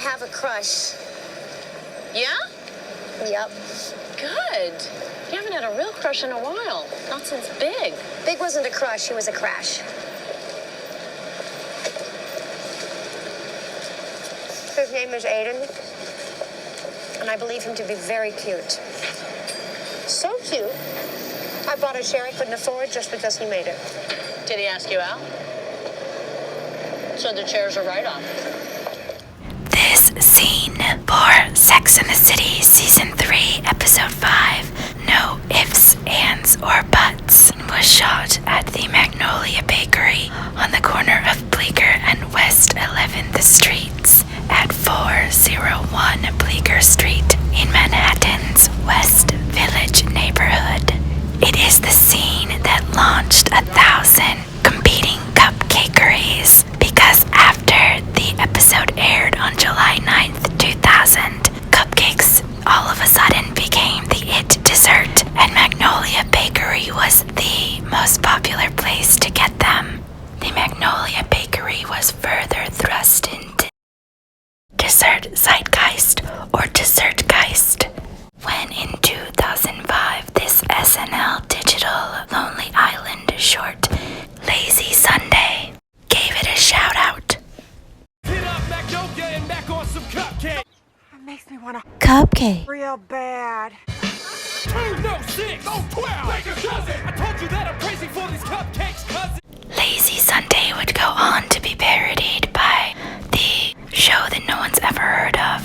have a crush. Yeah? Yep. Good. You haven't had a real crush in a while. Not since Big. Big wasn't a crush, he was a crash. His name is Aiden, and I believe him to be very cute. So cute, I bought a chair I couldn't afford just because he made it. Did he ask you out? So the chair's a write-off. This scene for Sex and the City Season 3, Episode 5, No Ifs, Ands, or Buts, was shot at the Magnolia Bakery on the corner of Bleecker and West 11th Streets at 401 Bleecker Street in Manhattan's West Village neighborhood. It is the scene that launched 1,000 competing cupcakeries because after the episode aired on July 9th, 2000, cupcakes all of a sudden became the it dessert, and Magnolia Bakery was the most popular place to get them. The Magnolia Bakery was further thrust into dessert zeitgeist or dessertgeist when in 2005 this SNL digital Lonely Island short, Lazy Sunday, gave it a shout out. Hit up Magnolia and back on some cupcake. It makes me want to Cupcake. real bad. 2, no 6, no 12. Like a cousin. I told you that I'm crazy for these cupcakes, cousin. Lazy Sunday would go on to be parodied by the show that no one's ever heard of,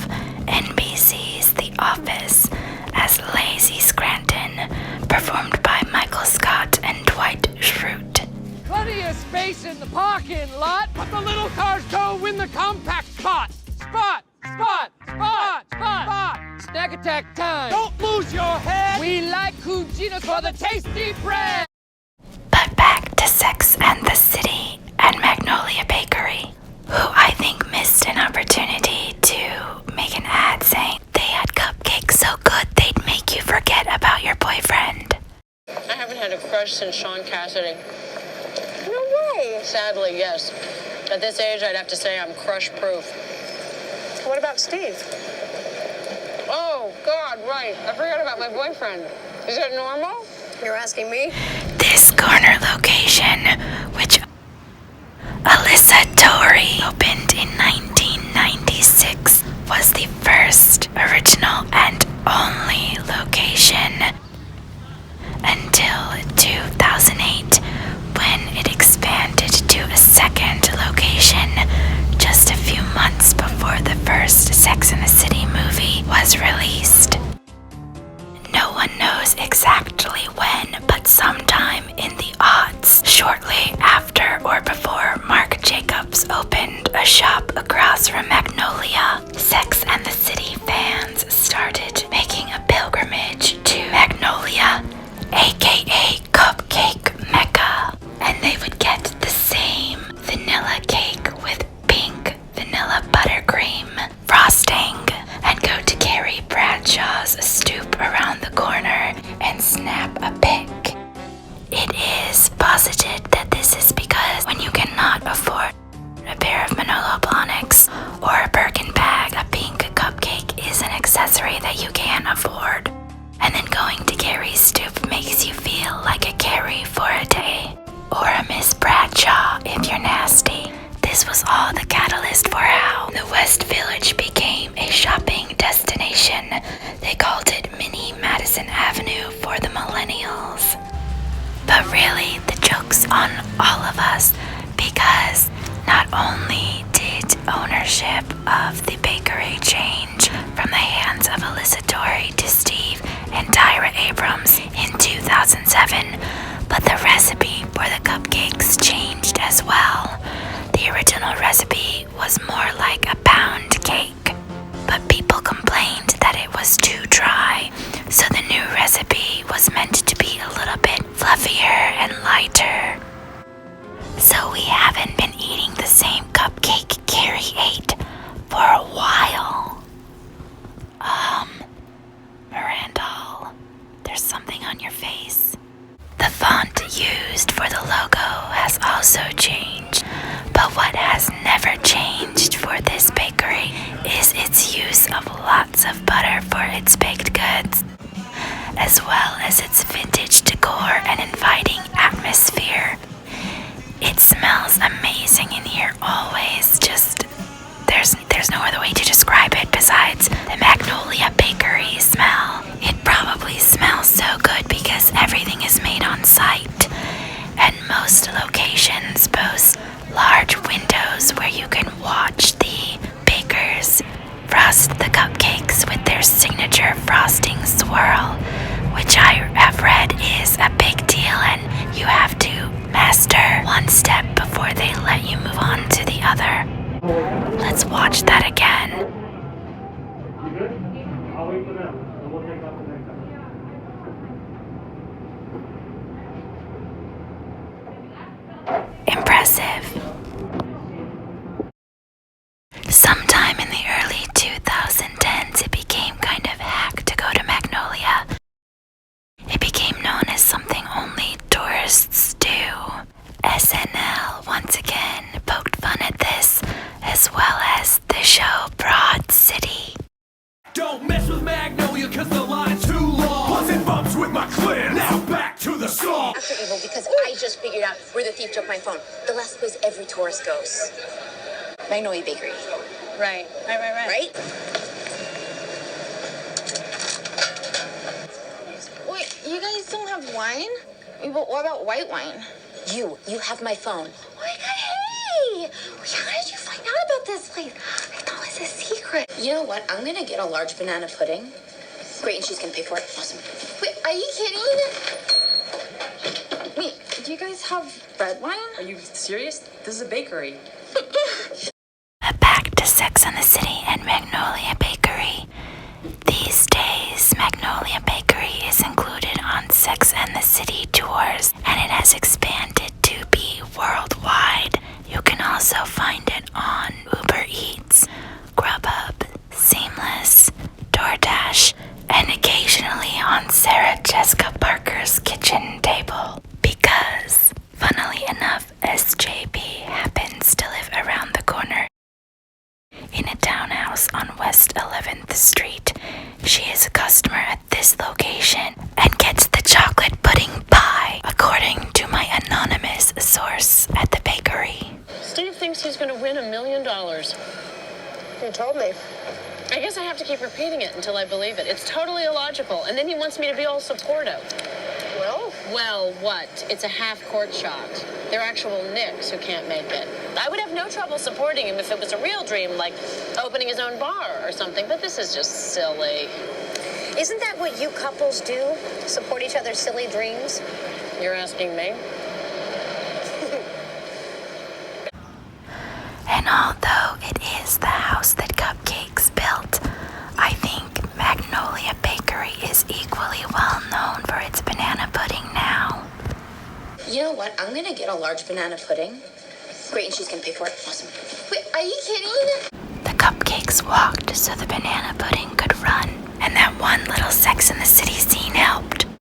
NBC's The Office, as Lazy Scranton, performed by Michael Scott and Dwight Schrute. Plenty of space in the parking lot, but the little cars don't win the compact spot. Spot, spot, spot, spot, spot. Snack attack time. Don't lose your head. We like Cuginos for the tasty bread. But back to Sex and the City and Magnolia Bakery, who I think missed an opportunity to make an ad saying they had cupcakes so good they'd make you forget about your boyfriend. I haven't had a crush since Sean Cassidy. No way. Sadly, yes. At this age, I'd have to say I'm crush-proof. What about Steve? Oh, God, right. I forgot about my boyfriend. Is that normal? You're asking me? This corner location, which Alyssa Torrey opened in 1996, was the first original and only location until 2008, when it expanded to a second location just a few months before the first Sex and the City movie was released. No one knows exactly when, but sometime in the aughts, shortly after or before Marc Jacobs opened a shop across from Magnolia, Sex and the City fans started making a pilgrimage to Magnolia, aka Cupcake Mecca, and they would get the same vanilla cake with pink vanilla buttercream frosting and go to Carrie Bradshaw's stoop around the corner and snap a pic. It is posited that this is because when you cannot afford a pair of Manolo Blahniks or a Birkin bag, a pink cupcake is an accessory that you can afford. And then going to Carrie's stoop makes you feel like a Carrie for a day. Or a Miss Bradshaw if you're nasty. This was all the catalyst for how the West Village became a shopping destination. They called it Mini Madison Avenue for the millennials. But really, the joke's on all of us, because not only did ownership of the bakery change from the hands of Alyssa Torrey to Steve and Tyra Abrams in 2007, but the recipe for the cupcakes changed as well. The original recipe was more like a pound cake, but people complained that it was too dry, so the new recipe was meant to be a little bit fluffier and lighter. So we haven't been eating the same cupcake Carrie ate for a while. Mirandal, there's something on your face. The font used for the logo has also changed, but what has never changed for this bakery is lots of butter for its baked goods, as well as its vintage decor and inviting atmosphere. It smells amazing in here always. Just there's no other way to describe it besides the Magnolia Bakery smell. It probably smells so good because everything is made on site, and most locations boast large windows where you can watch the bakers frost the cupcakes with their signature frosting swirl, which I have read is a big deal, and you have to master one step before they let you move on to the other. Let's watch that again. I'll wait for them, and we'll take off the next time. Impressive. Sometime in the early 2010s, it became kind of hack to go to Magnolia. It became known as something only tourists do. SNL once again poked fun at this, as well as the show Broad City. Don't mess with Magnolia cause the line's too long. Plus it bumps with my clan. Now back to the song. After evil, because I just figured out where the thief took my phone. The last place every tourist goes. Magnolia Bakery. Right. Right? Wait, you guys don't have wine? But what about white wine? You have my phone. Oh my god, hey! How did you find out about this place? I thought it was a secret. You know what? I'm gonna get a large banana pudding. Great, and she's gonna pay for it. Awesome. Wait, are you kidding? Wait, do you guys have red wine? Are you serious? This is a bakery. Back to Sex and the City and Magnolia Bakery. These days, Magnolia Bakery is included on Sex and the City tours, and it has expanded to be worldwide. You can also find it on Uber Eats, Grubhub, Seamless, DoorDash, and occasionally on Sarah Jessica Parker's kitchen table. Because, funnily enough, SJP happens to live around the corner in a townhouse on West 11th Street. She is a customer at this location and gets the chocolate pudding pie, according to my anonymous source at the bakery. Steve thinks he's going to win $1 million. You told me. I guess I have to keep repeating it until I believe it. It's totally illogical. And then he wants me to be all supportive. Well, what? It's a half-court shot. They're actual nicks who can't make it. I would have no trouble supporting him if it was a real dream, like opening his own bar or something, but this is just silly. Isn't that what you couples do? Support each other's silly dreams? You're asking me? And although it is the house that Cupcakes built, I think Magnolia Bakery is equally well known for its banana pudding now. You know what? I'm gonna get a large banana pudding. Great, and she's gonna pay for it. Awesome. Wait, are you kidding? The Cupcakes walked so the banana pudding could run, and that one little Sex and the City scene helped.